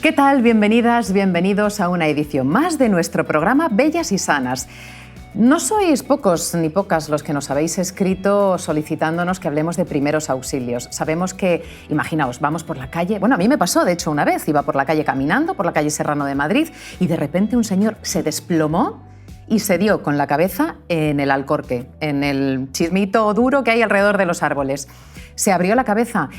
¿Qué tal? Bienvenidas, bienvenidos a una edición más de nuestro programa Bellas y Sanas. No sois pocos ni pocas los que nos habéis escrito solicitándonos que hablemos de primeros auxilios. Sabemos que, imaginaos, vamos por la calle, bueno, a mí me pasó de hecho una vez, iba por la calle caminando, por la calle Serrano de Madrid, y de repente un señor se desplomó y se dio con la cabeza en el alcorque, en el chismito duro que hay alrededor de los árboles. Se abrió la cabeza.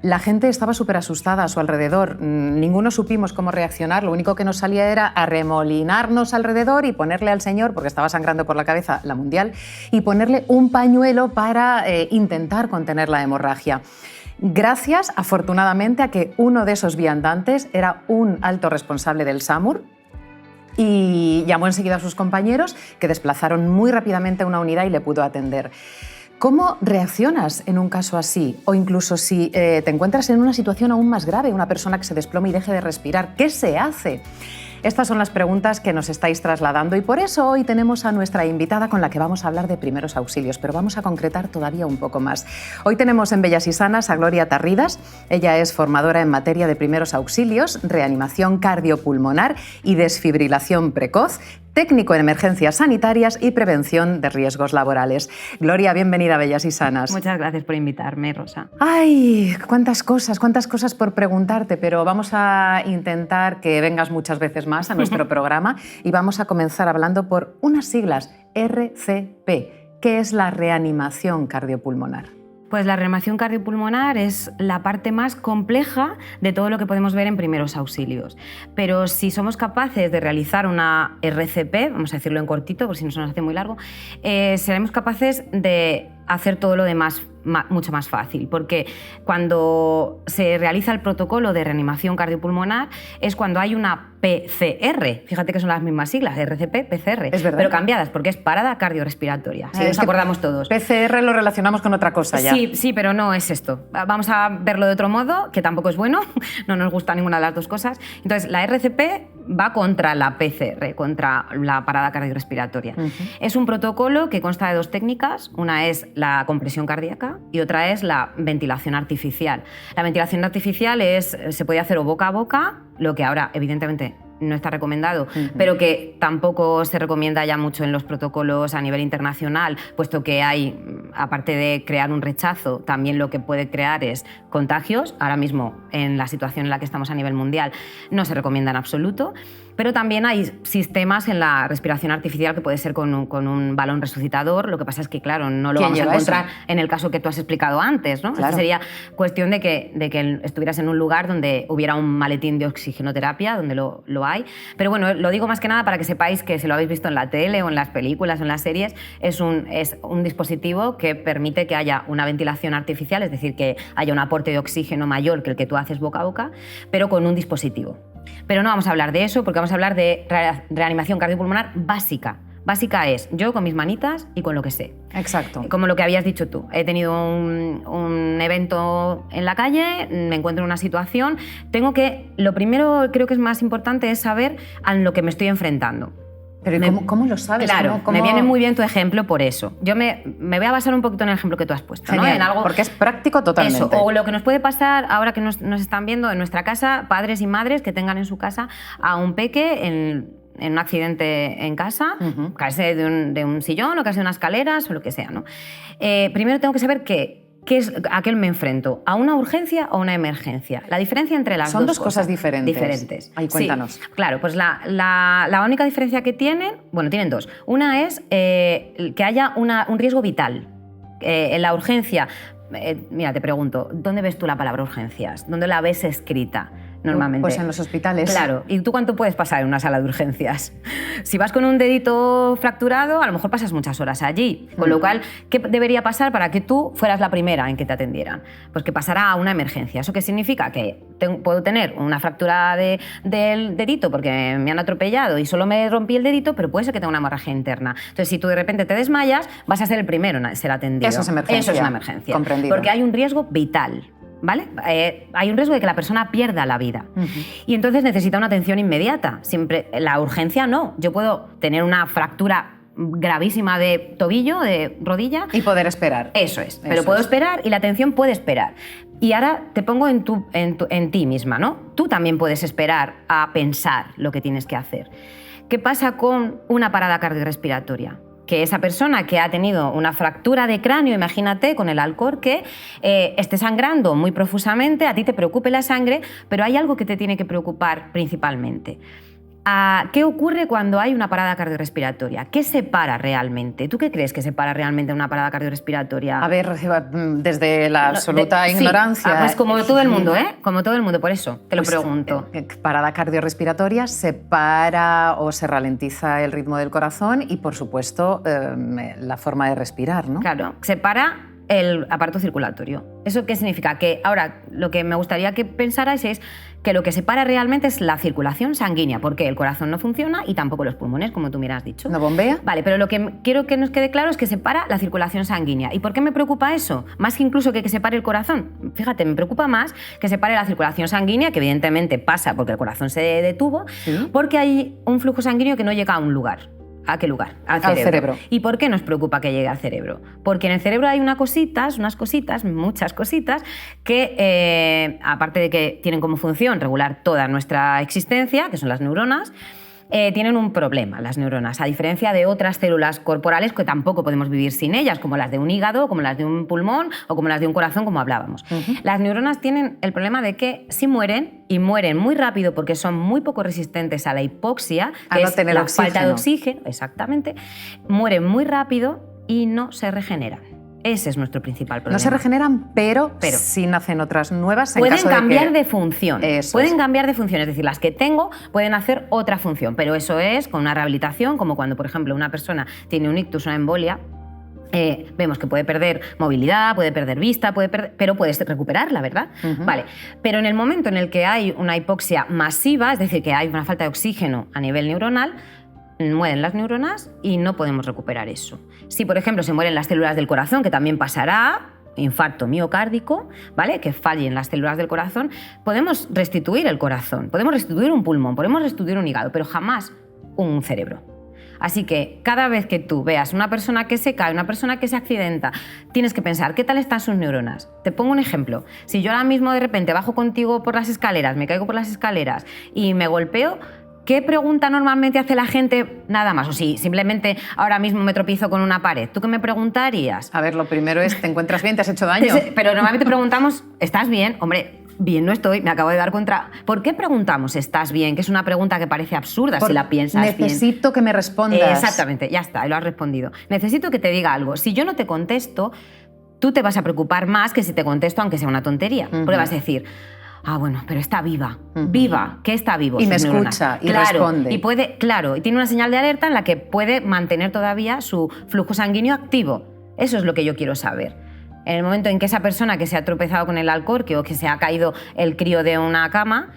La gente estaba súper asustada a su alrededor, ninguno supimos cómo reaccionar, lo único que nos salía era arremolinarnos alrededor y ponerle al señor, porque estaba sangrando por la cabeza la mundial, y ponerle un pañuelo para intentar contener la hemorragia. Gracias, afortunadamente, a que uno de esos viandantes era un alto responsable del SAMUR, y llamó enseguida a sus compañeros, que desplazaron muy rápidamente a una unidad y le pudo atender. ¿Cómo reaccionas en un caso así? O incluso si te encuentras en una situación aún más grave, una persona que se desplome y deje de respirar, ¿qué se hace? Estas son las preguntas que nos estáis trasladando y por eso hoy tenemos a nuestra invitada con la que vamos a hablar de primeros auxilios, pero vamos a concretar todavía un poco más. Hoy tenemos en Bellas y Sanas a Gloria Tarridas. Ella es formadora en materia de primeros auxilios, reanimación cardiopulmonar y desfibrilación precoz, técnico en emergencias sanitarias y prevención de riesgos laborales. Gloria, bienvenida a Bellas y Sanas. Muchas gracias por invitarme, Rosa. ¡Ay! Cuántas cosas por preguntarte, pero vamos a intentar que vengas muchas veces más a nuestro programa y vamos a comenzar hablando por unas siglas, RCP. ¿Qué es la reanimación cardiopulmonar? Pues la reanimación cardiopulmonar es la parte más compleja de todo lo que podemos ver en primeros auxilios. Pero si somos capaces de realizar una RCP, vamos a decirlo en cortito, por si no se nos hace muy largo, seremos capaces de hacer todo lo demás mucho más fácil, porque cuando se realiza el protocolo de reanimación cardiopulmonar es cuando hay una PCR, fíjate que son las mismas siglas, RCP, PCR, es verdad, pero cambiadas, porque es parada cardiorrespiratoria, si nos acordamos todos. PCR lo relacionamos con otra cosa ya. Sí, pero no es esto. Vamos a verlo de otro modo, que tampoco es bueno, no nos gusta ninguna de las dos cosas. Entonces, la RCP va contra la PCR, contra la parada cardiorrespiratoria. Es un protocolo que consta de dos técnicas, una es la compresión cardíaca y otra es la ventilación artificial. La ventilación artificial se puede hacer o boca a boca, lo que ahora evidentemente no está recomendado, pero que tampoco se recomienda ya mucho en los protocolos a nivel internacional, puesto que hay, aparte de crear un rechazo, también lo que puede crear es contagios. Ahora mismo, en la situación en la que estamos a nivel mundial, no se recomienda en absoluto, pero también hay sistemas en la respiración artificial que puede ser con un balón resucitador. Lo que pasa es que, claro, no lo vamos a encontrar en el caso que tú has explicado antes, ¿no? Claro. Sería cuestión de que estuvieras en un lugar donde hubiera un maletín de oxigenoterapia, donde lo hay. Pero bueno, lo digo más que nada para que sepáis que si lo habéis visto en la tele o en las películas o en las series, es un dispositivo que permite que haya una ventilación artificial, es decir, que haya un aporte de oxígeno mayor que el que tú haces boca a boca, pero con un dispositivo. Pero no vamos a hablar de eso, porque vamos a hablar de reanimación cardiopulmonar básica. Básica es yo con mis manitas y con lo que sé. Exacto. Como lo que habías dicho tú. He tenido un evento en la calle, me encuentro en una situación. Lo primero, creo que es más importante, es saber a lo que me estoy enfrentando. Pero ¿cómo lo sabes? Claro, me viene muy bien tu ejemplo por eso. Yo me voy a basar un poquito en el ejemplo que tú has puesto. Genial, ¿no? En algo, porque es práctico totalmente. Eso, o lo que nos puede pasar ahora que nos están viendo en nuestra casa, padres y madres que tengan en su casa a un peque en un accidente en casa, caerse de un sillón o caerse de unas escaleras o lo que sea, ¿no? Primero tengo que saber ¿a qué me enfrento? ¿A una urgencia o a una emergencia? La diferencia entre las Son dos cosas diferentes. Ahí, cuéntanos. Sí, claro, pues la única diferencia que tienen dos. Una es que haya un riesgo vital. En la urgencia, mira, te pregunto, ¿dónde ves tú la palabra urgencias? ¿Dónde la ves escrita? Normalmente. Pues en los hospitales. Claro. ¿Y tú cuánto puedes pasar en una sala de urgencias? Si vas con un dedito fracturado, a lo mejor pasas muchas horas allí. Con lo cual, ¿qué debería pasar para que tú fueras la primera en que te atendieran? Pues que pasara a una emergencia. ¿Eso qué significa? Que puedo tener una fractura del dedito porque me han atropellado y solo me rompí el dedito, pero puede ser que tenga una hemorragia interna. Entonces, si tú de repente te desmayas, vas a ser el primero en ser atendido. Eso es emergencia. Eso es una emergencia. Comprendido. Porque hay un riesgo vital. ¿Vale? Hay un riesgo de que la persona pierda la vida. Y entonces necesita una atención inmediata. Siempre, la urgencia no. Yo puedo tener una fractura gravísima de tobillo, de rodilla. Y poder esperar. Eso es. Pero puedo esperar y la atención puede esperar. Y ahora te pongo en ti misma, ¿no? Tú también puedes esperar a pensar lo que tienes que hacer. ¿Qué pasa con una parada cardiorrespiratoria? Que esa persona que ha tenido una fractura de cráneo, imagínate, con el Alcorque, esté sangrando muy profusamente, a ti te preocupe la sangre, pero hay algo que te tiene que preocupar principalmente. ¿Qué ocurre cuando hay una parada cardiorrespiratoria? ¿Qué separa realmente? ¿Tú qué crees que separa realmente una parada cardiorrespiratoria? A ver, desde la absoluta ignorancia... Sí, pues como todo el mundo, ¿eh? Como todo el mundo, por eso te lo pregunto. Parada cardiorrespiratoria se para o se ralentiza el ritmo del corazón y, por supuesto, la forma de respirar, ¿no? Claro, se para el aparato circulatorio. ¿Eso qué significa? Que ahora lo que me gustaría que pensarais es que lo que separa realmente es la circulación sanguínea, porque el corazón no funciona y tampoco los pulmones, como tú me has dicho. ¿No bombea? Vale, pero lo que quiero que nos quede claro es que separa la circulación sanguínea. ¿Y por qué me preocupa eso? Más que incluso que separe el corazón. Fíjate, me preocupa más que separe la circulación sanguínea, que evidentemente pasa porque el corazón se detuvo, ¿sí? Porque hay un flujo sanguíneo que no llega a un lugar. ¿A qué lugar? Al cerebro. ¿Y por qué nos preocupa que llegue al cerebro? Porque en el cerebro hay muchas cositas, que aparte de que tienen como función regular toda nuestra existencia, que son las neuronas, tienen un problema las neuronas, a diferencia de otras células corporales que tampoco podemos vivir sin ellas, como las de un hígado, como las de un pulmón o como las de un corazón, como hablábamos. Las neuronas tienen el problema de que si mueren, y mueren muy rápido porque son muy poco resistentes a la hipoxia, que es la falta de oxígeno, exactamente, mueren muy rápido y no se regeneran. Ese es nuestro principal problema. No se regeneran, pero sí nacen otras nuevas en pueden caso de cambiar que... de función. Pueden cambiar de función, es decir, las que tengo pueden hacer otra función, pero eso es con una rehabilitación, como cuando, por ejemplo, una persona tiene un ictus, una embolia. Vemos que puede perder movilidad, puede perder vista, pero puedes recuperarla, ¿verdad? Vale. Pero en el momento en el que hay una hipoxia masiva, es decir, que hay una falta de oxígeno a nivel neuronal, mueren las neuronas y no podemos recuperar eso. Si, por ejemplo, se mueren las células del corazón, que también pasará, infarto miocárdico, ¿vale? Que fallen las células del corazón, podemos restituir el corazón, podemos restituir un pulmón, podemos restituir un hígado, pero jamás un cerebro. Así que cada vez que tú veas una persona que se cae, una persona que se accidenta, tienes que pensar, ¿qué tal están sus neuronas? Te pongo un ejemplo. Si yo ahora mismo de repente bajo contigo por las escaleras, me caigo por las escaleras y me golpeo, ¿qué pregunta normalmente hace la gente? Nada más. O si simplemente ahora mismo me tropiezo con una pared, ¿tú qué me preguntarías? A ver, lo primero es, ¿te encuentras bien? ¿Te has hecho daño? Pero normalmente preguntamos, ¿estás bien? Hombre, bien no estoy, me acabo de dar contra... ¿Por qué preguntamos ¿estás bien? Que es una pregunta que parece absurda si la piensas bien. Necesito que me respondas. Exactamente, ya está, lo has respondido. Necesito que te diga algo. Si yo no te contesto, tú te vas a preocupar más que si te contesto aunque sea una tontería. Porque vas a decir... bueno, pero está viva. Viva, que está vivo. Y me escucha y responde. Y y tiene una señal de alerta en la que puede mantener todavía su flujo sanguíneo activo. Eso es lo que yo quiero saber. En el momento en que esa persona que se ha tropezado con el Alcorque o que se ha caído el crío de una cama,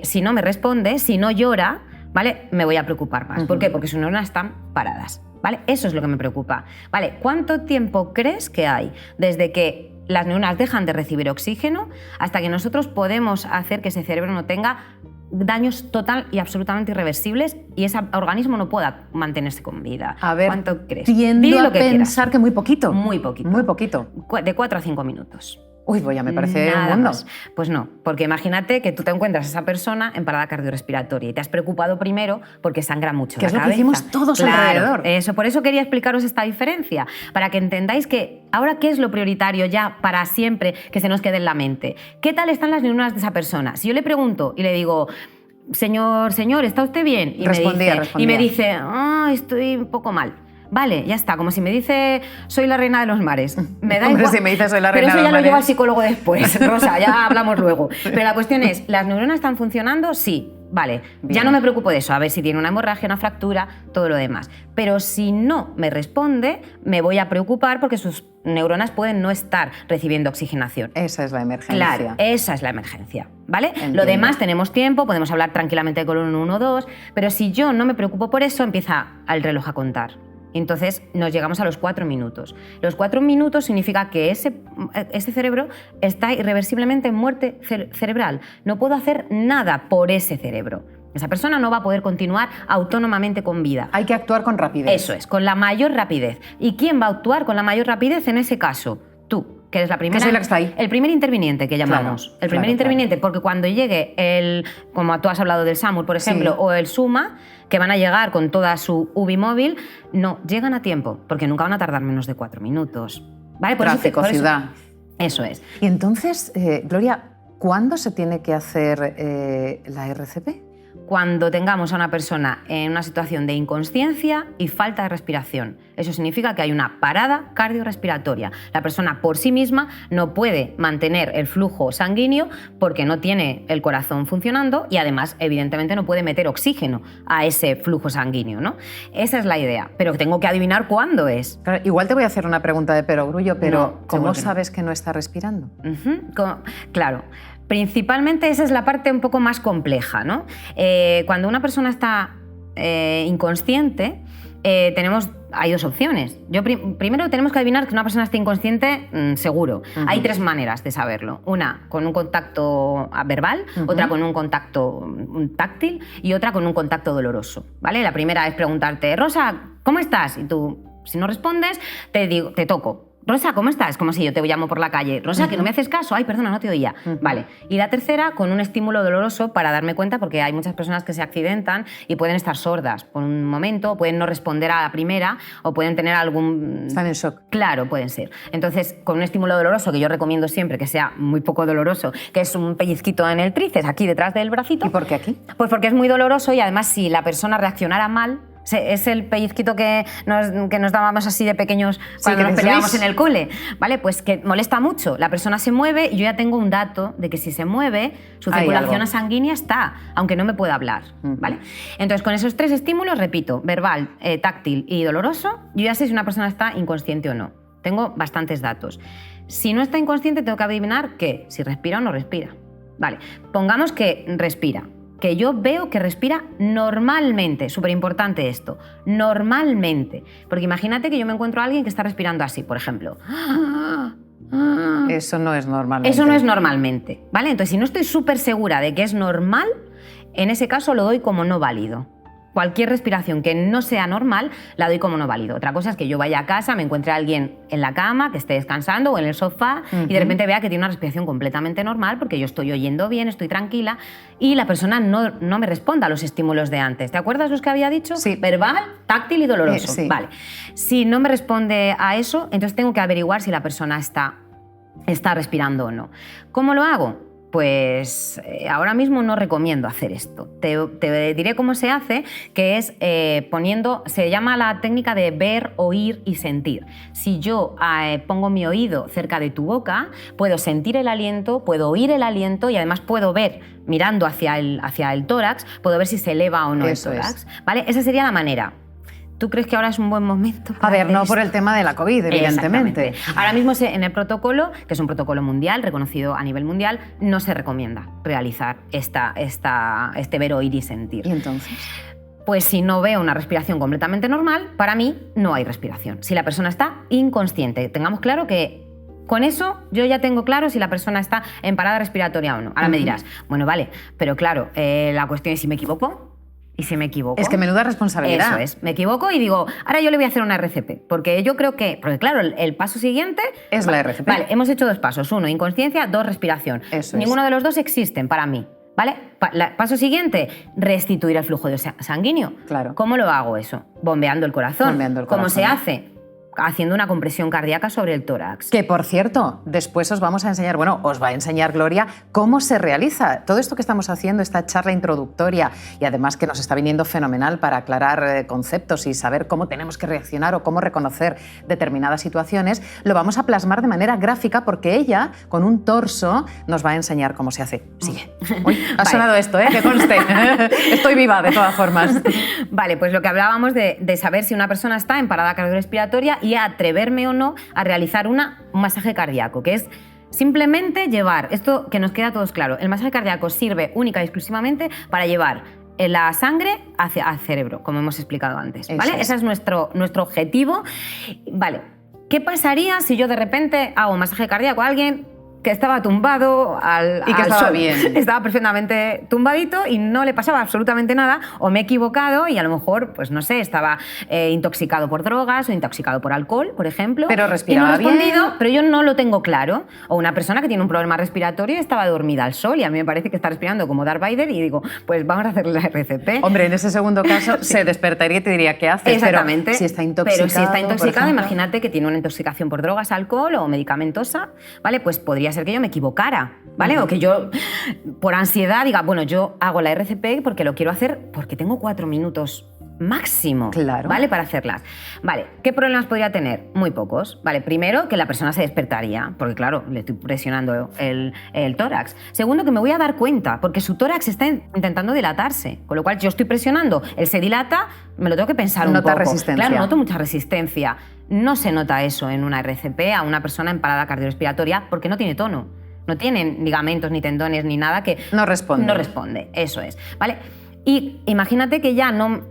si no me responde, si no llora, ¿vale? Me voy a preocupar más. ¿Por qué? Porque sus neuronas están paradas, ¿vale? Eso es lo que me preocupa. ¿Vale? ¿Cuánto tiempo crees que hay desde que las neuronas dejan de recibir oxígeno hasta que nosotros podemos hacer que ese cerebro no tenga daños total y absolutamente irreversibles y ese organismo no pueda mantenerse con vida? A ver, ¿cuánto crees? Tiendo a pensar que muy poquito. Muy poquito. Muy poquito. De 4 a 5 minutos. Uy, pues ya me parece Nada un mundo. Más. Pues no, porque imagínate que tú te encuentras a esa persona en parada cardiorrespiratoria y te has preocupado primero porque sangra mucho que la es lo cabeza. que hicimos todos alrededor. Por eso quería explicaros esta diferencia, para que entendáis que ahora qué es lo prioritario ya para siempre que se nos quede en la mente. ¿Qué tal están las neuronas de esa persona? Si yo le pregunto y le digo... Señor, ¿está usted bien? Y me dice, estoy un poco mal. Vale, ya está, como si me dice soy la reina de los mares. Me da igual. Si me dice soy la reina pero eso de los ya mares. lo llevo al psicólogo después, Rosa, ya hablamos luego. Pero la cuestión es, ¿las neuronas están funcionando? Sí. Vale, bien. Ya no me preocupo de eso, a ver si tiene una hemorragia, una fractura, todo lo demás. Pero si no me responde, me voy a preocupar porque sus neuronas pueden no estar recibiendo oxigenación. Esa es la emergencia. Claro, esa es la emergencia, ¿vale? Entiendo. Lo demás tenemos tiempo, podemos hablar tranquilamente de colon 1 o 2, pero si yo no me preocupo por eso, empieza el reloj a contar. Entonces nos llegamos a los 4 minutos. Los 4 minutos significa que ese cerebro está irreversiblemente en muerte cerebral. No puedo hacer nada por ese cerebro. Esa persona no va a poder continuar autónomamente con vida. Hay que actuar con rapidez. Eso es, con la mayor rapidez. ¿Y quién va a actuar con la mayor rapidez en ese caso? Tú. que es la primera. Que soy la que está ahí. El primer interviniente que llamamos. Claro, el primer interviniente, porque cuando llegue como tú has hablado del SAMUR, por ejemplo, Sí. o el SUMA, que van a llegar con toda su UBI móvil, no llegan a tiempo, porque nunca van a tardar menos de 4 minutos. ¿Vale? Tráfico, ciudad. Eso es. Y entonces, Gloria, ¿cuándo se tiene que hacer la RCP? Cuando tengamos a una persona en una situación de inconsciencia y falta de respiración. Eso significa que hay una parada cardiorrespiratoria. La persona por sí misma no puede mantener el flujo sanguíneo porque no tiene el corazón funcionando y además, evidentemente, no puede meter oxígeno a ese flujo sanguíneo, ¿no? Esa es la idea, pero tengo que adivinar cuándo es. Claro, igual te voy a hacer una pregunta de perogrullo, pero No, ¿cómo seguro que no. sabes que no está respirando? Claro. Principalmente esa es la parte un poco más compleja, ¿no? Cuando una persona está inconsciente, hay dos opciones. Primero tenemos que adivinar que una persona está inconsciente seguro. Hay 3 maneras de saberlo. Una con un contacto verbal, otra con un contacto táctil y otra con un contacto doloroso, ¿vale? La primera es preguntarte, Rosa, ¿cómo estás? Y tú, si no respondes, te toco. Rosa, ¿cómo estás? Como si yo te llamo por la calle. Rosa, que no me haces caso. Ay, perdona, no te oía. Vale. Y la tercera, con un estímulo doloroso para darme cuenta, porque hay muchas personas que se accidentan y pueden estar sordas por un momento, pueden no responder a la primera o pueden tener algún... Están en shock. Claro, pueden ser. Entonces, con un estímulo doloroso, que yo recomiendo siempre que sea muy poco doloroso, que es un pellizquito en el tríceps, aquí detrás del bracito. ¿Y por qué aquí? Pues porque es muy doloroso y además si la persona reaccionara mal, es el pellizquito que nos dábamos así de pequeños cuando nos peleábamos en el cole, ¿vale? Pues que molesta mucho. La persona se mueve y yo ya tengo un dato de que si se mueve, su circulación sanguínea está, aunque no me pueda hablar, ¿vale? Entonces, con esos 3 estímulos, repito, verbal, táctil y doloroso, yo ya sé si una persona está inconsciente o no. Tengo bastantes datos. Si no está inconsciente, tengo que adivinar si respira o no respira. Vale, pongamos que respira. Que yo veo que respira normalmente, súper importante esto, normalmente. Porque imagínate que yo me encuentro a alguien que está respirando así, por ejemplo. Eso no es normalmente. Eso no es normalmente, ¿vale? Entonces, si no estoy súper segura de que es normal, en ese caso lo doy como no válido. Cualquier respiración que no sea normal la doy como no válido. Otra cosa es que yo vaya a casa, me encuentre a alguien en la cama, que esté descansando o en el sofá y de repente vea que tiene una respiración completamente normal porque yo estoy oyendo bien, estoy tranquila y la persona no me responda a los estímulos de antes. ¿Te acuerdas los que había dicho? Sí. Verbal, táctil y doloroso. Sí. Vale. Si no me responde a eso, entonces tengo que averiguar si la persona está respirando o no. ¿Cómo lo hago? Pues ahora mismo no recomiendo hacer esto. Te diré cómo se hace, que es se llama la técnica de ver, oír y sentir. Si yo pongo mi oído cerca de tu boca, puedo sentir el aliento, puedo oír el aliento y además puedo ver, mirando hacia el tórax, puedo ver si se eleva o no el tórax. ¿Vale? Esa sería la manera. ¿Tú crees que ahora es un buen momento? A ver, no por el tema de la COVID, evidentemente. Ahora mismo en el protocolo, que es un protocolo mundial, reconocido a nivel mundial, no se recomienda realizar este ver, oír y sentir. ¿Y entonces? Pues si no veo una respiración completamente normal, para mí no hay respiración. Si la persona está inconsciente, tengamos claro que con eso yo ya tengo claro si la persona está en parada respiratoria o no. Ahora me dirás, bueno, vale, pero claro, la cuestión es si me equivoco. ¿Y si me equivoco? Es que menuda responsabilidad. Eso es, me equivoco y digo, ahora yo le voy a hacer una RCP, porque yo creo porque claro, el paso siguiente... Es la RCP. Vale, hemos hecho 2 pasos, 1, inconsciencia, 2, respiración. Eso Ninguno de los 2 existen para mí, ¿vale? Paso siguiente, restituir el flujo sanguíneo. Claro. ¿Cómo lo hago eso? Bombeando el corazón. Bombeando el ¿Cómo corazón. se hace? Haciendo una compresión cardíaca sobre el tórax. Que, por cierto, después os vamos a enseñar, os va a enseñar Gloria cómo se realiza todo esto que estamos haciendo, esta charla introductoria y además que nos está viniendo fenomenal para aclarar conceptos y saber cómo tenemos que reaccionar o cómo reconocer determinadas situaciones, lo vamos a plasmar de manera gráfica porque ella, con un torso, nos va a enseñar cómo se hace. Sigue. Uy, ha sonado esto, que conste. Estoy viva, de todas formas. Vale, pues lo que hablábamos de saber si una persona está en parada cardiorrespiratoria y atreverme o no a realizar un masaje cardíaco, que es simplemente llevar, esto que nos queda a todos claro, el masaje cardíaco sirve única y exclusivamente para llevar la sangre hacia el cerebro, como hemos explicado antes, ¿vale? Ese es nuestro objetivo. Vale, ¿qué pasaría si yo de repente hago un masaje cardíaco a alguien que estaba tumbado y que al estaba sol. bien. Estaba perfectamente tumbadito y no le pasaba absolutamente nada, o me he equivocado y a lo mejor, pues no sé, estaba intoxicado por drogas o intoxicado por alcohol, por ejemplo. Pero respiraba y no he respondido, bien. pero yo no lo tengo claro. O una persona que tiene un problema respiratorio y estaba dormida al sol y a mí me parece que está respirando como Darth Vader y digo, pues vamos a hacerle la RCP. Hombre, en ese segundo caso se despertaría y te diría, ¿qué haces? Exactamente. Pero si está intoxicado, imagínate que tiene una intoxicación por drogas, alcohol o medicamentosa, ¿vale? Pues podría ser que yo me equivocara, ¿vale? O que yo, por ansiedad, diga, bueno, yo hago la RCP porque lo quiero hacer porque tengo 4 minutos máximo, claro, ¿vale? Para hacerlas. Vale, ¿qué problemas podría tener? Muy pocos, ¿vale? Primero, que la persona se despertaría, porque claro, le estoy presionando el tórax. Segundo, que me voy a dar cuenta, porque su tórax está intentando dilatarse, con lo cual yo estoy presionando, él se dilata, me lo tengo que pensar un poco. Nota resistencia. Claro, noto mucha resistencia. No se nota eso en una RCP a una persona en parada cardiorrespiratoria porque no tiene tono. No tienen ligamentos, ni tendones, ni nada que... No responde. No responde, eso es, ¿vale? Y imagínate que ya no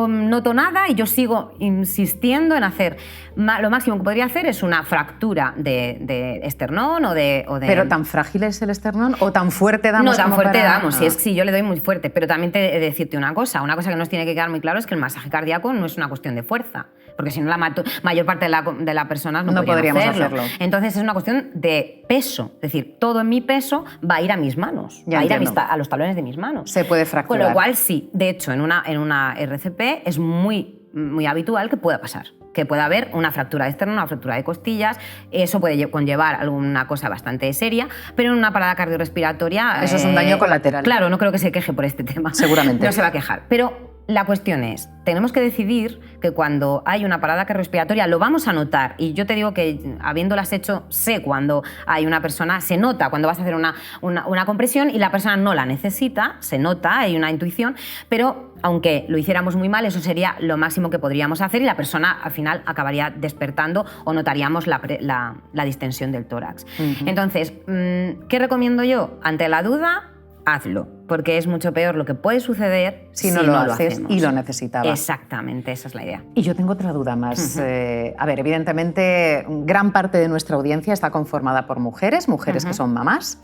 noto nada y yo sigo insistiendo en hacer. Lo máximo que podría hacer es una fractura de esternón o de... ¿Pero tan frágil es el esternón o tan fuerte damos? No, tan como fuerte para... damos, sí, yo le doy muy fuerte, pero también te he de decirte una cosa que nos tiene que quedar muy claro es que el masaje cardíaco no es una cuestión de fuerza, porque si no la mayor parte de las personas no podríamos hacerlo. Entonces es una cuestión de peso, es decir, todo en mi peso va a ir a mis manos, Ya va a ir entiendo. a los talones de mis manos. Se puede fracturar. Con lo cual sí, de hecho en una RCP es muy habitual que pueda pasar. Que pueda haber una fractura de esternón, una fractura de costillas, eso puede conllevar alguna cosa bastante seria, pero en una parada cardiorrespiratoria... Eso es un daño colateral. Claro, no creo que se queje por este tema. Seguramente. No se va a quejar. Pero la cuestión es, tenemos que decidir que cuando hay una parada cardiorrespiratoria lo vamos a notar, y yo te digo que habiéndolas hecho, sé cuando hay una persona, se nota cuando vas a hacer una compresión y la persona no la necesita, se nota, hay una intuición, pero aunque lo hiciéramos muy mal, eso sería lo máximo que podríamos hacer y la persona al final acabaría despertando o notaríamos la distensión del tórax. Entonces, ¿qué recomiendo yo? Ante la duda, hazlo, porque es mucho peor lo que puede suceder si no lo haces hacemos. Y lo necesitaba. Exactamente, esa es la idea. Y yo tengo otra duda más. A ver, evidentemente, gran parte de nuestra audiencia está conformada por mujeres que son mamás,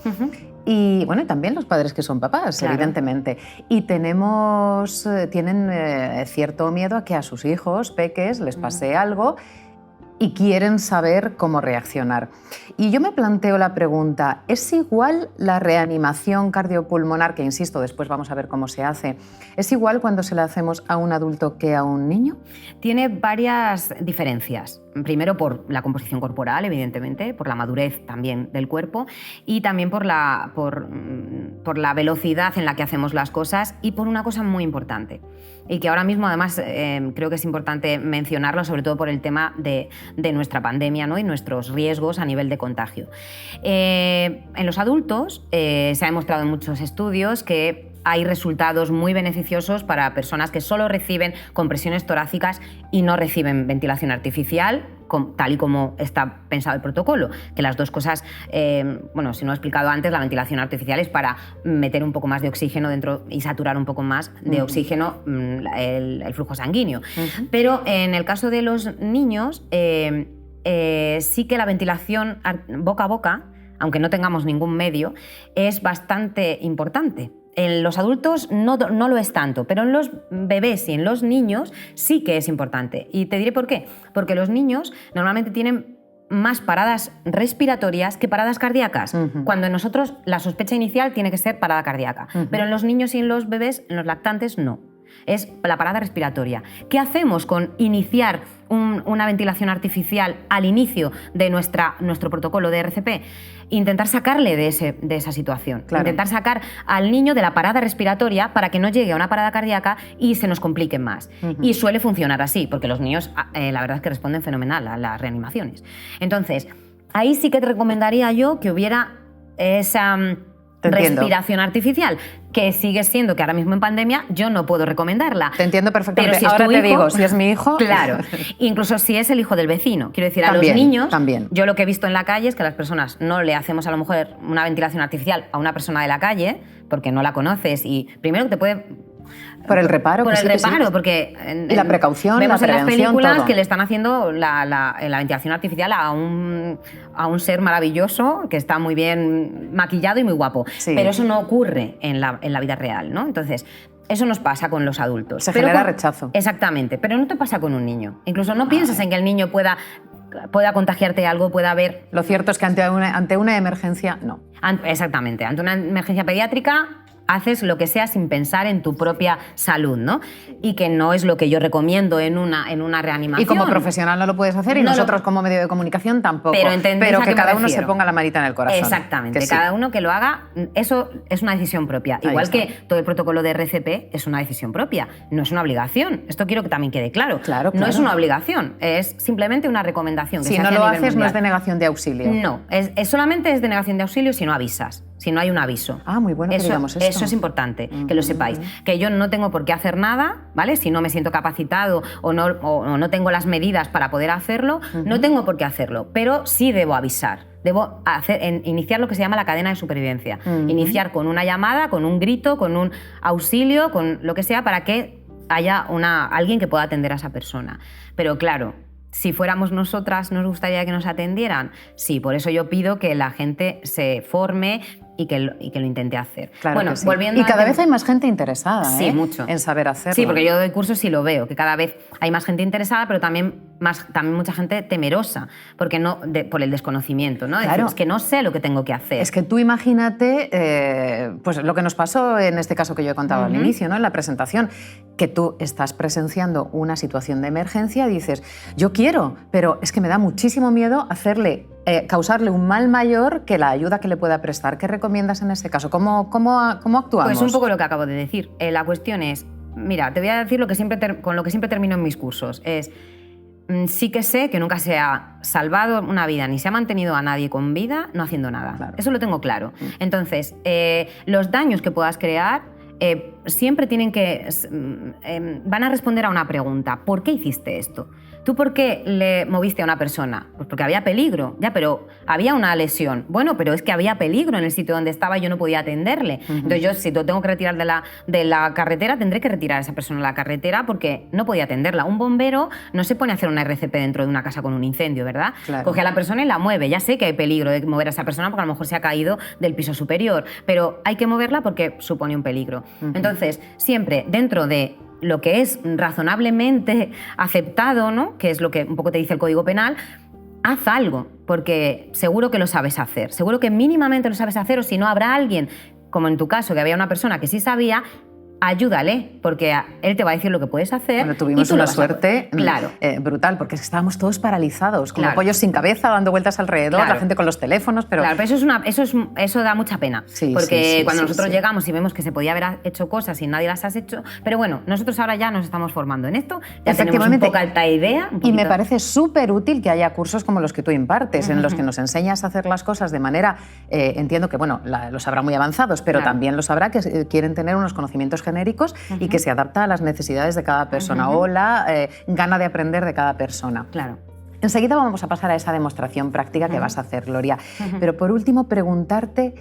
y bueno, y también los padres que son papás, claro, evidentemente. Y tienen cierto miedo a que a sus hijos peques les pase algo y quieren saber cómo reaccionar. Y yo me planteo la pregunta, ¿es igual la reanimación cardiopulmonar, que insisto, después vamos a ver cómo se hace, es igual cuando se la hacemos a un adulto que a un niño? Tiene varias diferencias. Primero por la composición corporal, evidentemente, por la madurez también del cuerpo y también por la velocidad en la que hacemos las cosas y por una cosa muy importante y que ahora mismo además creo que es importante mencionarlo, sobre todo por el tema de nuestra pandemia, ¿no? Y nuestros riesgos a nivel de contagio. En los adultos se ha demostrado en muchos estudios que hay resultados muy beneficiosos para personas que solo reciben compresiones torácicas y no reciben ventilación artificial, tal y como está pensado el protocolo, que las dos cosas, bueno, si no he explicado antes, la ventilación artificial es para meter un poco más de oxígeno dentro y saturar un poco más de oxígeno el flujo sanguíneo. Pero en el caso de los niños, sí que la ventilación boca a boca, aunque no tengamos ningún medio, es bastante importante. En los adultos no lo es tanto, pero en los bebés y en los niños sí que es importante. Y te diré por qué. Porque los niños normalmente tienen más paradas respiratorias que paradas cardíacas, cuando en nosotros la sospecha inicial tiene que ser parada cardíaca. Pero en los niños y en los bebés, en los lactantes, no. Es la parada respiratoria. ¿Qué hacemos con iniciar una ventilación artificial al inicio de nuestro protocolo de RCP? Intentar sacarle de esa situación. Claro. Intentar sacar al niño de la parada respiratoria para que no llegue a una parada cardíaca y se nos complique más. Y suele funcionar así, porque los niños la verdad es que responden fenomenal a las reanimaciones. Entonces, ahí sí que te recomendaría yo que hubiera esa respiración artificial, que sigue siendo que ahora mismo en pandemia yo no puedo recomendarla. Te entiendo perfectamente. Pero si ahora es tu te hijo, digo, si es mi hijo... Claro, incluso si es el hijo del vecino. Quiero decir, también, a los niños, también. Yo lo que he visto en la calle es que las personas no le hacemos a lo mejor una ventilación artificial a una persona de la calle porque no la conoces y primero que te puede Por el reparo. Por que el sí, reparo, que sí. porque... Y la precaución, vemos la prevención, en las películas todo. que le están haciendo la ventilación artificial a un ser maravilloso que está muy bien maquillado y muy guapo. Sí. Pero eso no ocurre en la vida real, ¿no? Entonces, eso nos pasa con los adultos. Se genera rechazo. Exactamente, pero no te pasa con un niño. Incluso no piensas en que el niño pueda contagiarte algo, pueda haber... Lo cierto es que ante una emergencia, no. Exactamente, ante una emergencia pediátrica haces lo que sea sin pensar en tu propia salud, ¿no? Y que no es lo que yo recomiendo en una reanimación. Y como profesional no lo puedes hacer y nosotros como medio de comunicación tampoco. Pero que cada uno se ponga la manita en el corazón. Exactamente, cada uno que lo haga, eso es una decisión propia. Igual que todo el protocolo de RCP es una decisión propia, no es una obligación. Esto quiero que también quede claro. Claro. No es una obligación, es simplemente una recomendación. Si no lo haces, no es denegación de auxilio. No, solamente es denegación de auxilio si no avisas. Si no hay un aviso. Ah, muy bueno que digamos esto. Eso es importante, que lo sepáis. Que yo no tengo por qué hacer nada, ¿vale? Si no me siento capacitado o no tengo las medidas para poder hacerlo, no tengo por qué hacerlo. Pero sí debo avisar. Debo iniciar lo que se llama la cadena de supervivencia. Iniciar con una llamada, con un grito, con un auxilio, con lo que sea, para que haya alguien que pueda atender a esa persona. Pero claro, si fuéramos nosotras, ¿nos gustaría que nos atendieran? Sí, por eso yo pido que la gente se forme y que lo intente hacer. Claro, bueno, que sí. volviendo y cada vez hay más gente interesada, sí, mucho. En saber hacerlo. Sí, porque yo doy cursos y lo veo, que cada vez hay más gente interesada, pero también mucha gente temerosa, porque por el desconocimiento, ¿no? Claro. Decir, es que no sé lo que tengo que hacer. Es que tú imagínate, pues lo que nos pasó en este caso que yo he contado al inicio, ¿no? En la presentación, que tú estás presenciando una situación de emergencia y dices, yo quiero, pero es que me da muchísimo miedo causarle un mal mayor que la ayuda que le pueda prestar. ¿Qué recomiendas en ese caso? ¿Cómo actuamos? Pues un poco lo que acabo de decir. La cuestión es, mira, te voy a decir con lo que siempre termino en mis cursos, es, sí que sé que nunca se ha salvado una vida ni se ha mantenido a nadie con vida no haciendo nada. Claro. Eso lo tengo claro. Entonces, los daños que puedas crear siempre van a responder a una pregunta. ¿Por qué hiciste esto? ¿Tú por qué le moviste a una persona? Pues porque había peligro, ya, pero había una lesión. Bueno, pero es que había peligro en el sitio donde estaba y yo no podía atenderle. Entonces yo, si lo tengo que retirar de la carretera, tendré que retirar a esa persona de la carretera porque no podía atenderla. Un bombero no se pone a hacer una RCP dentro de una casa con un incendio, ¿verdad? Claro. Coge a la persona y la mueve. Ya sé que hay peligro de mover a esa persona porque a lo mejor se ha caído del piso superior, pero hay que moverla porque supone un peligro. Entonces, siempre dentro de lo que es razonablemente aceptado, ¿no? Que es lo que un poco te dice el Código Penal, haz algo, porque seguro que lo sabes hacer, seguro que mínimamente lo sabes hacer, o si no habrá alguien, como en tu caso, que había una persona que sí sabía, ayúdale, porque él te va a decir lo que puedes hacer. Bueno, tuvimos una suerte claro. Brutal, porque estábamos todos paralizados, como claro. pollos sin cabeza, dando vueltas alrededor, la gente con los teléfonos, pero... Claro, pero eso da mucha pena, porque cuando nosotros llegamos y vemos que se podía haber hecho cosas y nadie las has hecho, pero bueno, nosotros ahora ya nos estamos formando en esto, ya tenemos un poco alta idea. Y me parece súper útil que haya cursos como los que tú impartes, en los que nos enseñas a hacer las cosas de manera, entiendo que, bueno, los habrá muy avanzados, pero también los habrá que quieren tener unos conocimientos genéricos y que se adapta a las necesidades de cada persona o la gana de aprender de cada persona. Claro. Enseguida vamos a pasar a esa demostración práctica que vas a hacer, Gloria. Pero por último, preguntarte,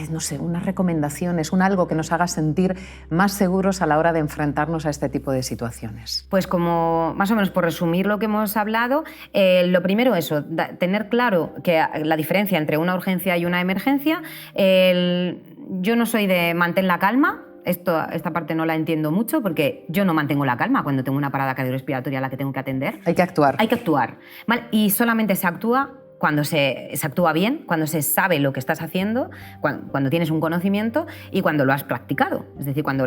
no sé, unas recomendaciones, algo que nos haga sentir más seguros a la hora de enfrentarnos a este tipo de situaciones. Pues como, más o menos, por resumir lo que hemos hablado, lo primero eso, tener claro que la diferencia entre una urgencia y una emergencia. Yo no soy de mantén la calma. Esta parte no la entiendo mucho porque yo no mantengo la calma cuando tengo una parada cardiorrespiratoria a la que tengo que atender. Hay que actuar. Hay que actuar. ¿Vale? Y solamente se actúa cuando se actúa bien, cuando se sabe lo que estás haciendo, cuando tienes un conocimiento y cuando lo has practicado. Es decir, cuando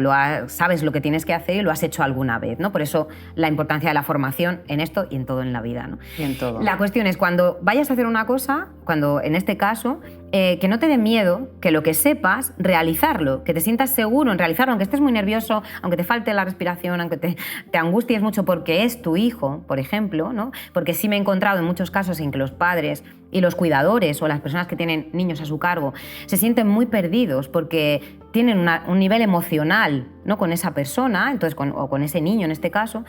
sabes lo que tienes que hacer y lo has hecho alguna vez, ¿no? Por eso la importancia de la formación en esto y en todo en la vida, ¿no? Y en todo. La cuestión es, cuando vayas a hacer una cosa, cuando en este caso, que no te dé miedo, que lo que sepas, realizarlo, que te sientas seguro en realizarlo, aunque estés muy nervioso, aunque te falte la respiración, aunque te angusties mucho porque es tu hijo, por ejemplo, ¿no? Porque sí me he encontrado en muchos casos en que los padres y los cuidadores o las personas que tienen niños a su cargo se sienten muy perdidos porque tienen un nivel emocional, ¿no? Con esa persona, entonces o con ese niño en este caso,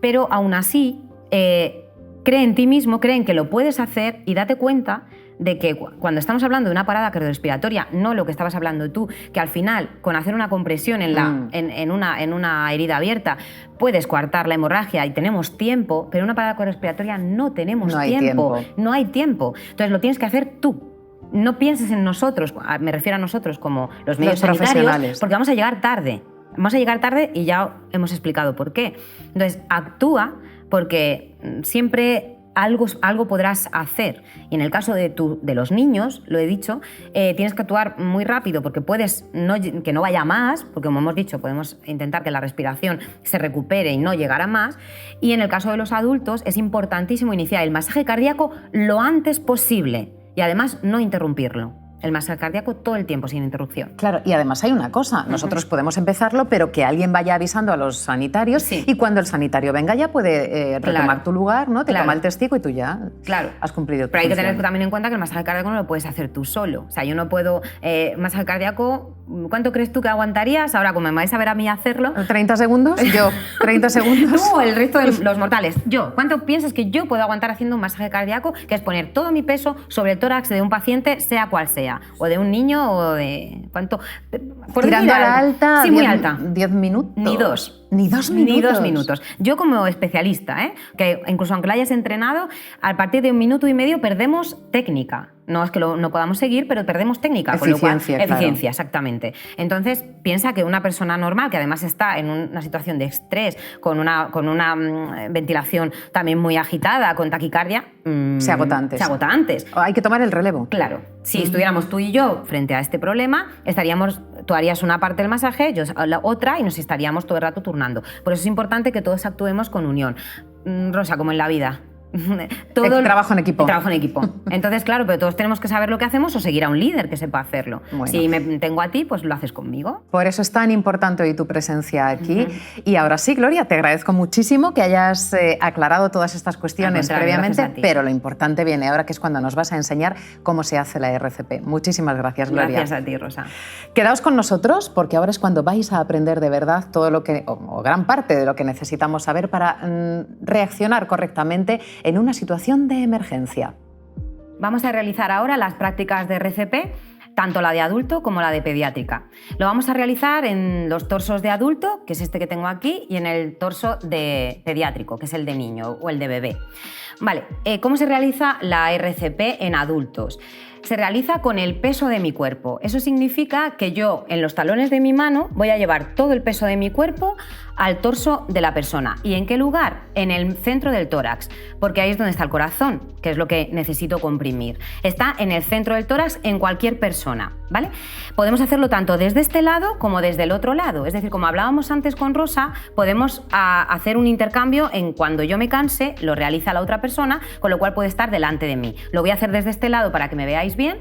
pero aún así cree en ti mismo, creen que lo puedes hacer y date cuenta de que cuando estamos hablando de una parada cardiorrespiratoria, no lo que estabas hablando tú, que al final, con hacer una compresión en una herida abierta, puedes coartar la hemorragia y tenemos tiempo, pero en una parada cardiorrespiratoria no tenemos tiempo. No hay tiempo. Entonces lo tienes que hacer tú. No pienses en nosotros, me refiero a nosotros como los medios sanitarios, porque vamos a llegar tarde. Vamos a llegar tarde y ya hemos explicado por qué. Entonces, actúa porque siempre algo podrás hacer. Y en el caso de los niños, lo he dicho, tienes que actuar muy rápido porque puedes que no vaya más, porque como hemos dicho, podemos intentar que la respiración se recupere y no llegar a más. Y en el caso de los adultos es importantísimo iniciar el masaje cardíaco lo antes posible y además no interrumpirlo. El masaje cardíaco todo el tiempo, sin interrupción. Claro, y además hay una cosa, nosotros podemos empezarlo, pero que alguien vaya avisando a los sanitarios y cuando el sanitario venga ya puede retomar tu lugar, ¿no? Te toma el testigo y tú ya has cumplido tu Pero hay que función. tener también en cuenta que el masaje cardíaco no lo puedes hacer tú solo. O sea, yo no puedo... masaje cardíaco, ¿cuánto crees tú que aguantarías? Ahora, como me vais a ver a mí hacerlo... ¿30 segundos? Yo, 30 segundos. Tú o el resto de los mortales. Yo, ¿cuánto piensas que yo puedo aguantar haciendo un masaje cardíaco? Que es poner todo mi peso sobre el tórax de un paciente, sea cual sea. O de un niño o de... ¿Cuánto? Tirando a la alta. Sí, muy alta. 10 minutos. Ni 2. Ni 2 minutos. Ni 2 minutos. Yo como especialista, que incluso aunque la hayas entrenado, a partir de 1,5 minutos perdemos técnica. No es que no podamos seguir, pero perdemos técnica. Eficiencia, con lo cual, eficiencia, exactamente. Entonces, piensa que una persona normal, que además está en una situación de estrés, con una ventilación también muy agitada, con taquicardia... se agota antes. Se agota antes. Hay que tomar el relevo. Claro. Si estuviéramos tú y yo frente a este problema, tú harías una parte del masaje, yo la otra, y nos estaríamos todo el rato turnando. Por eso es importante que todos actuemos con unión. Rosa, como en la vida. Trabajo en equipo. Trabajo en equipo. Entonces, claro, pero todos tenemos que saber lo que hacemos o seguir a un líder que sepa hacerlo. Bueno. Si me tengo a ti, pues lo haces conmigo. Por eso es tan importante hoy tu presencia aquí. Y ahora sí, Gloria, te agradezco muchísimo que hayas aclarado todas estas cuestiones previamente, pero lo importante viene ahora, que es cuando nos vas a enseñar cómo se hace la RCP. Muchísimas gracias, Gloria. Gracias a ti, Rosa. Quedaos con nosotros porque ahora es cuando vais a aprender de verdad todo lo que, o gran parte de lo que necesitamos saber para reaccionar correctamente en una situación de emergencia. Vamos a realizar ahora las prácticas de RCP, tanto la de adulto como la de pediátrica. Lo vamos a realizar en los torsos de adulto, que es este que tengo aquí, y en el torso de pediátrico, que es el de niño o el de bebé. Vale, ¿cómo se realiza la RCP en adultos? Se realiza con el peso de mi cuerpo. Eso significa que yo, en los talones de mi mano, voy a llevar todo el peso de mi cuerpo al torso de la persona. ¿Y en qué lugar? En el centro del tórax, porque ahí es donde está el corazón, que es lo que necesito comprimir. Está en el centro del tórax en cualquier persona, ¿vale? Podemos hacerlo tanto desde este lado como desde el otro lado. Es decir, como hablábamos antes con Rosa, podemos hacer un intercambio en cuando yo me canse, lo realiza la otra persona, con lo cual puede estar delante de mí. Lo voy a hacer desde este lado para que me veáis bien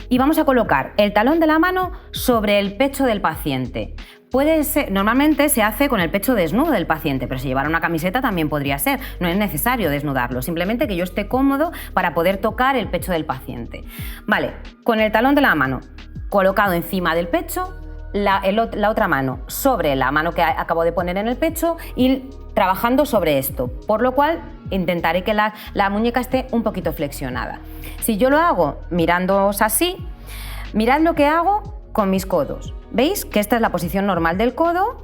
y vamos a colocar el talón de la mano sobre el pecho del paciente. Puede ser, normalmente se hace con el pecho desnudo del paciente, pero si llevara una camiseta también podría ser. No es necesario desnudarlo, simplemente que yo esté cómodo para poder tocar el pecho del paciente. Vale, con el talón de la mano colocado encima del pecho, la otra mano sobre la mano que acabo de poner en el pecho y trabajando sobre esto, por lo cual intentaré que la muñeca esté un poquito flexionada. Si yo lo hago mirándoos así, mirad lo que hago con mis codos. ¿Veis que esta es la posición normal del codo?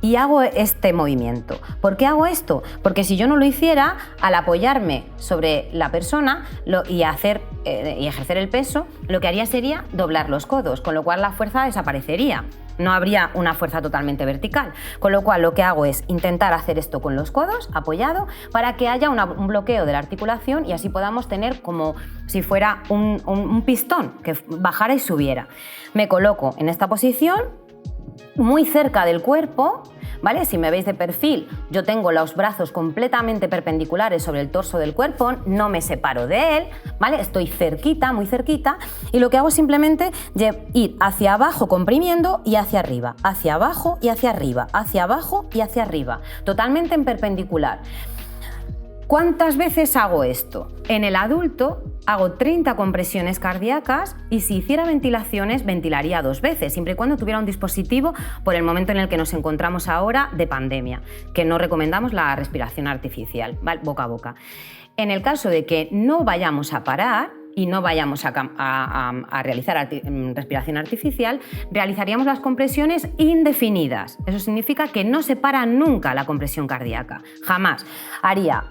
Y hago este movimiento. ¿Por qué hago esto? Porque si yo no lo hiciera, al apoyarme sobre la persona y ejercer el peso, lo que haría sería doblar los codos, con lo cual la fuerza desaparecería. No habría una fuerza totalmente vertical. Con lo cual lo que hago es intentar hacer esto con los codos, apoyado, para que haya un bloqueo de la articulación y así podamos tener como si fuera un pistón que bajara y subiera. Me coloco en esta posición, muy cerca del cuerpo, ¿vale? Si me veis de perfil, yo tengo los brazos completamente perpendiculares sobre el torso del cuerpo, no me separo de él, ¿vale? Estoy cerquita, muy cerquita, y lo que hago es simplemente ir hacia abajo comprimiendo y hacia arriba, hacia abajo y hacia arriba, hacia abajo y hacia arriba, totalmente en perpendicular. ¿Cuántas veces hago esto? En el adulto hago 30 compresiones cardíacas y si hiciera ventilaciones, ventilaría 2 veces, siempre y cuando tuviera un dispositivo por el momento en el que nos encontramos ahora de pandemia, que no recomendamos la respiración artificial, ¿vale? Boca a boca. En el caso de que no vayamos a parar, y no vayamos a realizar respiración artificial, realizaríamos las compresiones indefinidas. Eso significa que no se para nunca la compresión cardíaca, jamás. Haría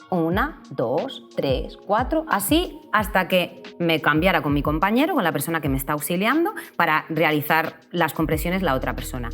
1, 2, 3, 4, así hasta que me cambiara con mi compañero, con la persona que me está auxiliando, para realizar las compresiones la otra persona.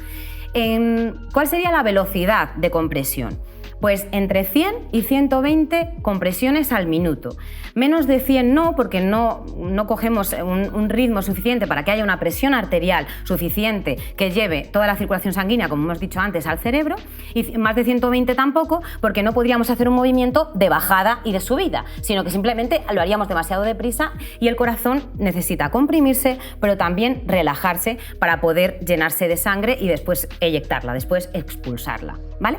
¿Cuál sería la velocidad de compresión? Pues entre 100 y 120 compresiones al minuto. Menos de 100 no, porque no cogemos un ritmo suficiente para que haya una presión arterial suficiente que lleve toda la circulación sanguínea, como hemos dicho antes, al cerebro, y más de 120 tampoco, porque no podríamos hacer un movimiento de bajada y de subida, sino que simplemente lo haríamos demasiado deprisa y el corazón necesita comprimirse, pero también relajarse para poder llenarse de sangre y después eyectarla, después expulsarla, ¿vale?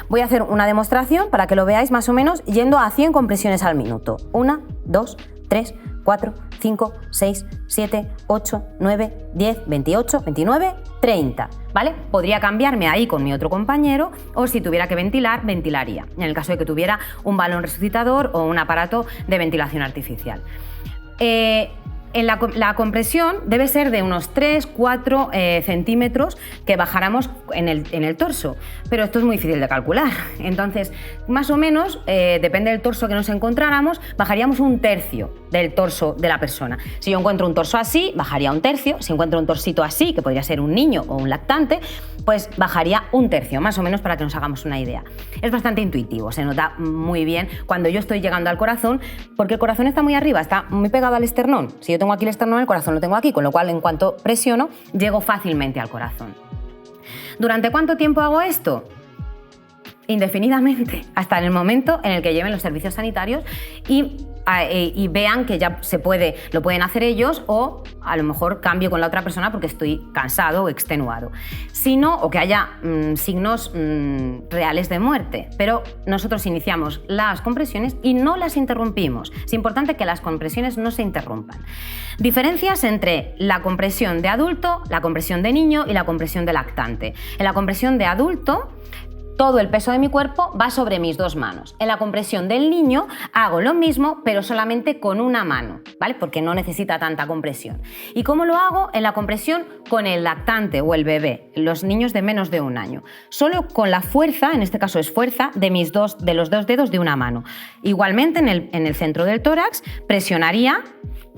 Voy a hacer una demostración para que lo veáis más o menos yendo a 100 compresiones al minuto. 1, 2, 3, 4, 5, 6, 7, 8, 9, 10, 28, 29, 30, ¿vale? Podría cambiarme ahí con mi otro compañero o si tuviera que ventilar, ventilaría, en el caso de que tuviera un balón resucitador o un aparato de ventilación artificial. La compresión debe ser de unos 3-4 centímetros que bajáramos en el torso, pero esto es muy difícil de calcular. Entonces, más o menos, depende del torso que nos encontráramos, bajaríamos 1/3 del torso de la persona. Si yo encuentro un torso así, bajaría 1/3. Si encuentro un torsito así, que podría ser un niño o un lactante, pues bajaría 1/3, más o menos, para que nos hagamos una idea. Es bastante intuitivo, se nota muy bien cuando yo estoy llegando al corazón, porque el corazón está muy arriba, está muy pegado al esternón. Si yo tengo aquí el esternón, el corazón lo tengo aquí, con lo cual en cuanto presiono, llego fácilmente al corazón. ¿Durante cuánto tiempo hago esto? Indefinidamente, hasta en el momento en el que lleven los servicios sanitarios y vean que ya lo pueden hacer ellos, o a lo mejor cambio con la otra persona porque estoy cansado o extenuado. Si no, o que haya signos reales de muerte, pero nosotros iniciamos las compresiones y no las interrumpimos. Es importante que las compresiones no se interrumpan. Diferencias entre la compresión de adulto, la compresión de niño y la compresión de lactante. En la compresión de adulto, todo el peso de mi cuerpo va sobre mis 2 manos. En la compresión del niño hago lo mismo, pero solamente con una mano, ¿vale? Porque no necesita tanta compresión. ¿Y cómo lo hago? En la compresión con el lactante o el bebé, los niños de menos de 1 año. Solo con la fuerza, en este caso es fuerza, de los 2 dedos de una mano. Igualmente en el centro del tórax presionaría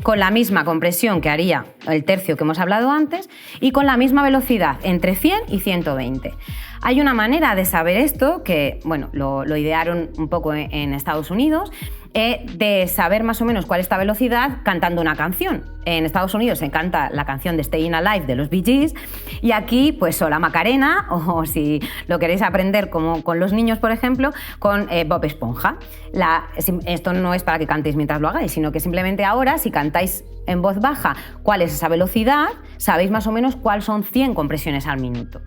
con la misma compresión que haría el tercio que hemos hablado antes y con la misma velocidad, entre 100 y 120. Hay una manera de saber esto que, bueno, lo idearon un poco en Estados Unidos, de saber más o menos cuál es esta velocidad cantando una canción. En Estados Unidos se canta la canción de Staying Alive de los Bee Gees y aquí pues o la Macarena o si lo queréis aprender como con los niños, por ejemplo, con Bob Esponja. Esto no es para que cantéis mientras lo hagáis, sino que simplemente ahora, si cantáis en voz baja cuál es esa velocidad, sabéis más o menos cuáles son 100 compresiones al minuto.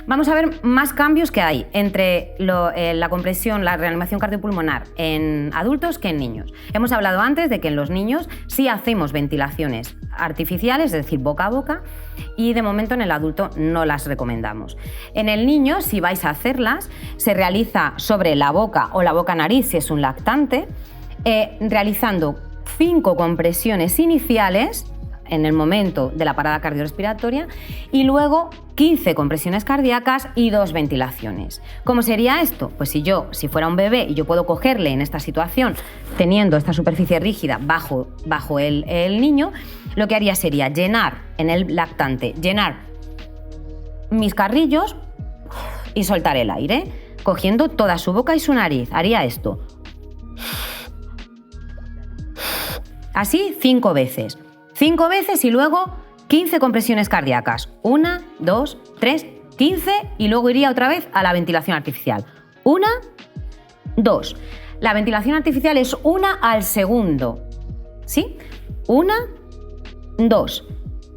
Vamos a ver más cambios que hay entre la compresión, la reanimación cardiopulmonar en adultos que en niños. Hemos hablado antes de que en los niños sí hacemos ventilaciones artificiales, es decir, boca a boca, y de momento en el adulto no las recomendamos. En el niño, si vais a hacerlas, se realiza sobre la boca o la boca-nariz si es un lactante, realizando 5 compresiones iniciales en el momento de la parada cardiorrespiratoria y luego 15 compresiones cardíacas y 2 ventilaciones. ¿Cómo sería esto? Pues si fuera un bebé y yo puedo cogerle en esta situación teniendo esta superficie rígida bajo el niño, lo que haría sería llenar en el lactante, llenar mis carrillos y soltar el aire, cogiendo toda su boca y su nariz. Haría esto. Así 5 veces. 5 veces y luego 15 compresiones cardíacas. 1, 2, 3, 15 y luego iría otra vez a la ventilación artificial. 1, 2. La ventilación artificial es 1 al segundo. ¿Sí? 1, 2.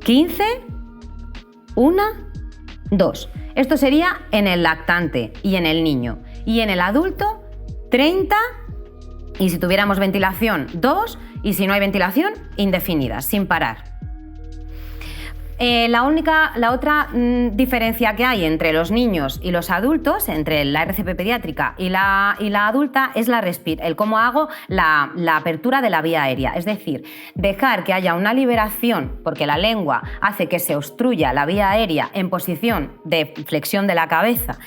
15, 1, 2. Esto sería en el lactante y en el niño. Y en el adulto, 30. Y si tuviéramos ventilación, 2. Y si no hay ventilación, indefinidas, sin parar. La otra diferencia que hay entre los niños y los adultos, entre la RCP pediátrica y la adulta, es el cómo hago la apertura de la vía aérea. Es decir, dejar que haya una liberación, porque la lengua hace que se obstruya la vía aérea en posición de flexión de la cabeza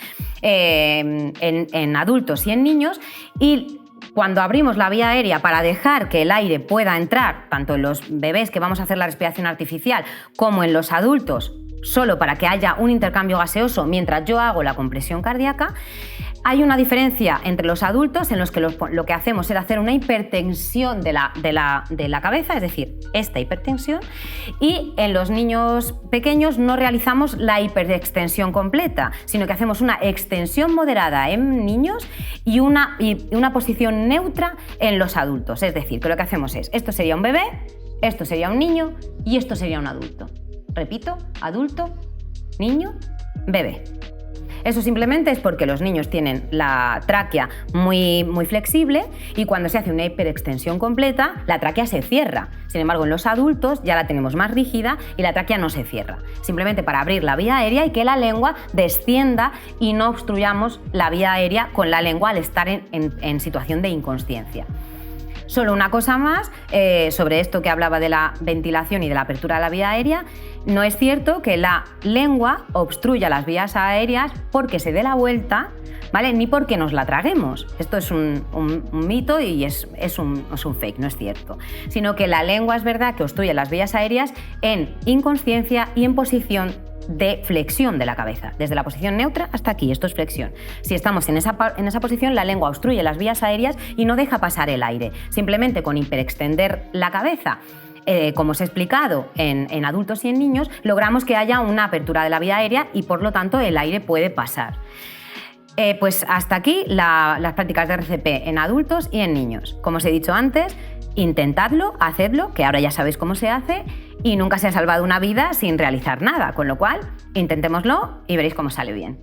en adultos y en niños, y cuando abrimos la vía aérea para dejar que el aire pueda entrar, tanto en los bebés que vamos a hacer la respiración artificial como en los adultos, solo para que haya un intercambio gaseoso mientras yo hago la compresión cardíaca, hay una diferencia entre los adultos en los que lo que hacemos es hacer una hipertensión de la cabeza, es decir, esta hipertensión, y en los niños pequeños no realizamos la hiperextensión completa, sino que hacemos una extensión moderada en niños y una posición neutra en los adultos. Es decir, que lo que hacemos es, esto sería un bebé, esto sería un niño y esto sería un adulto. Repito, adulto, niño, bebé. Eso simplemente es porque los niños tienen la tráquea muy flexible y cuando se hace una hiperextensión completa, la tráquea se cierra. Sin embargo, en los adultos ya la tenemos más rígida y la tráquea no se cierra. Simplemente para abrir la vía aérea y que la lengua descienda y no obstruyamos la vía aérea con la lengua al estar en situación de inconsciencia. Solo una cosa más sobre esto que hablaba de la ventilación y de la apertura de la vía aérea. No es cierto que la lengua obstruya las vías aéreas porque se dé la vuelta, ¿vale? Ni porque nos la traguemos. Esto es un mito y es un fake, no es cierto. Sino que la lengua es verdad que obstruye las vías aéreas en inconsciencia y en posición de flexión de la cabeza, desde la posición neutra hasta aquí, esto es flexión. Si estamos en esa posición, la lengua obstruye las vías aéreas y no deja pasar el aire. Simplemente con hiperextender la cabeza, como os he explicado en adultos y en niños, logramos que haya una apertura de la vía aérea y por lo tanto el aire puede pasar. Pues hasta aquí las prácticas de RCP en adultos y en niños. Como os he dicho antes, intentadlo, hacedlo, que ahora ya sabéis cómo se hace, y nunca se ha salvado una vida sin realizar nada, con lo cual intentémoslo y veréis cómo sale bien.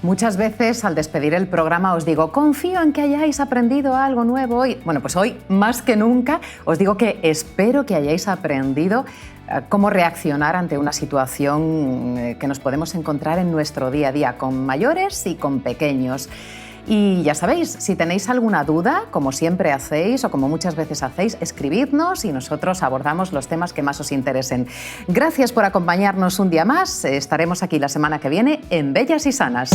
Muchas veces al despedir el programa os digo, confío en que hayáis aprendido algo nuevo hoy. Bueno, pues hoy más que nunca os digo que espero que hayáis aprendido cómo reaccionar ante una situación que nos podemos encontrar en nuestro día a día, con mayores y con pequeños. Y ya sabéis, si tenéis alguna duda, como siempre hacéis o como muchas veces hacéis, escribidnos y nosotros abordamos los temas que más os interesen. Gracias por acompañarnos un día más. Estaremos aquí la semana que viene en Bellas y Sanas.